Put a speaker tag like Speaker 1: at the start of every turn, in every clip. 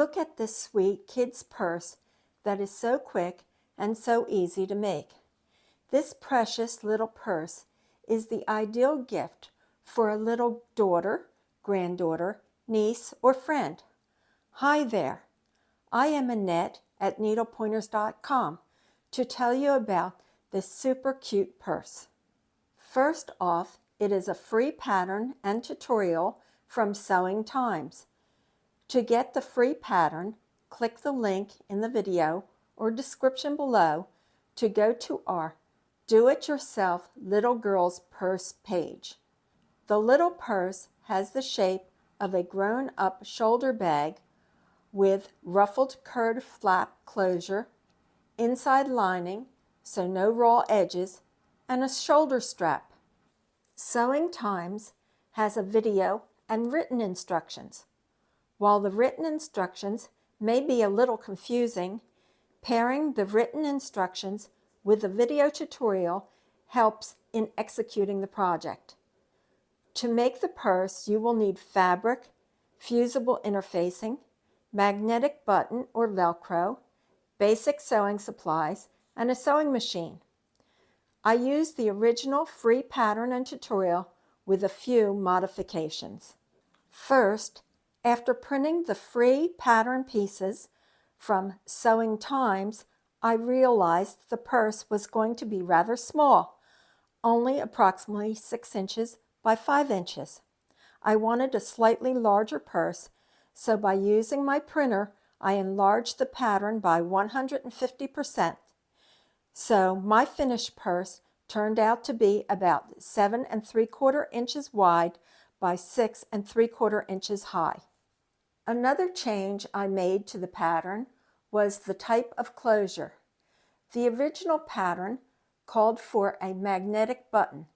Speaker 1: Look at this sweet kid's purse that is so quick and so easy to make. This precious little purse is the ideal gift for a little daughter, granddaughter, niece, or friend. Hi there, I am Annette at needlepointers.com to tell you about this super cute purse. First off, it is a free pattern and tutorial from Sewing Times. To get the free pattern, click the link in the video or description below to go to our Do-It-Yourself Little Girl's Purse page. The little purse has the shape of a grown-up shoulder bag with ruffled curved flap closure, inside lining, so no raw edges, and a shoulder strap. Sewing Times has a video and written instructions. While the written instructions may be a little confusing, pairing the written instructions with the video tutorial helps in executing the project. To make the purse, you will need fabric, fusible interfacing, magnetic button or Velcro, basic sewing supplies, and a sewing machine. I used the original free pattern and tutorial with a few modifications. First, after printing the free pattern pieces from Sewing Times, I realized the purse was going to be rather small, only approximately 6 inches by 5 inches. I wanted a slightly larger purse, so by using my printer, I enlarged the pattern by 150%. So my finished purse turned out to be about 7 3/4 inches wide by 6 3/4 inches high. Another change I made to the pattern was the type of closure. The original pattern called for a magnetic button.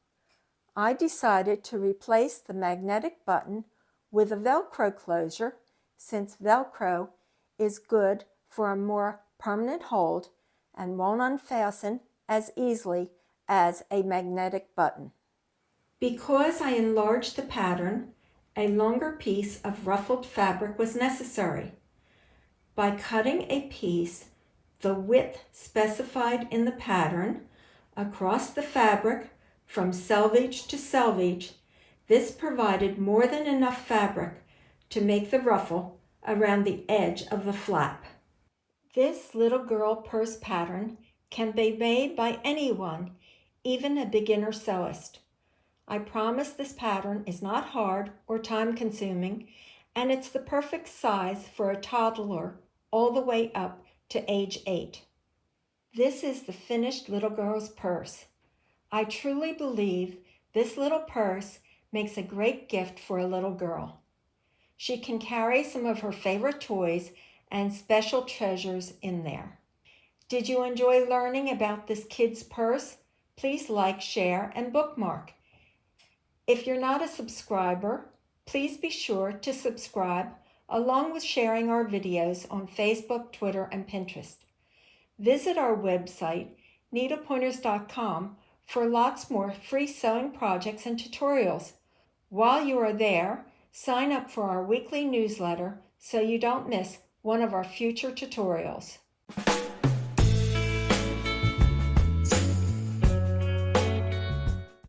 Speaker 1: I decided to replace the magnetic button with a Velcro closure since Velcro is good for a more permanent hold and won't unfasten as easily as a magnetic button. Because I enlarged the pattern, a longer piece of ruffled fabric was necessary. By cutting a piece the width specified in the pattern across the fabric from selvage to selvage, this provided more than enough fabric to make the ruffle around the edge of the flap. This little girl purse pattern can be made by anyone, even a beginner sewist. I promise this pattern is not hard or time-consuming, and it's the perfect size for a toddler all the way up to age 8. This is the finished little girl's purse. I truly believe this little purse makes a great gift for a little girl. She can carry some of her favorite toys and special treasures in there. Did you enjoy learning about this kid's purse? Please like, share, and bookmark. If you're not a subscriber, please be sure to subscribe along with sharing our videos on Facebook, Twitter, and Pinterest. Visit our website, needlepointers.com, for lots more free sewing projects and tutorials. While you are there, sign up for our weekly newsletter so you don't miss one of our future tutorials.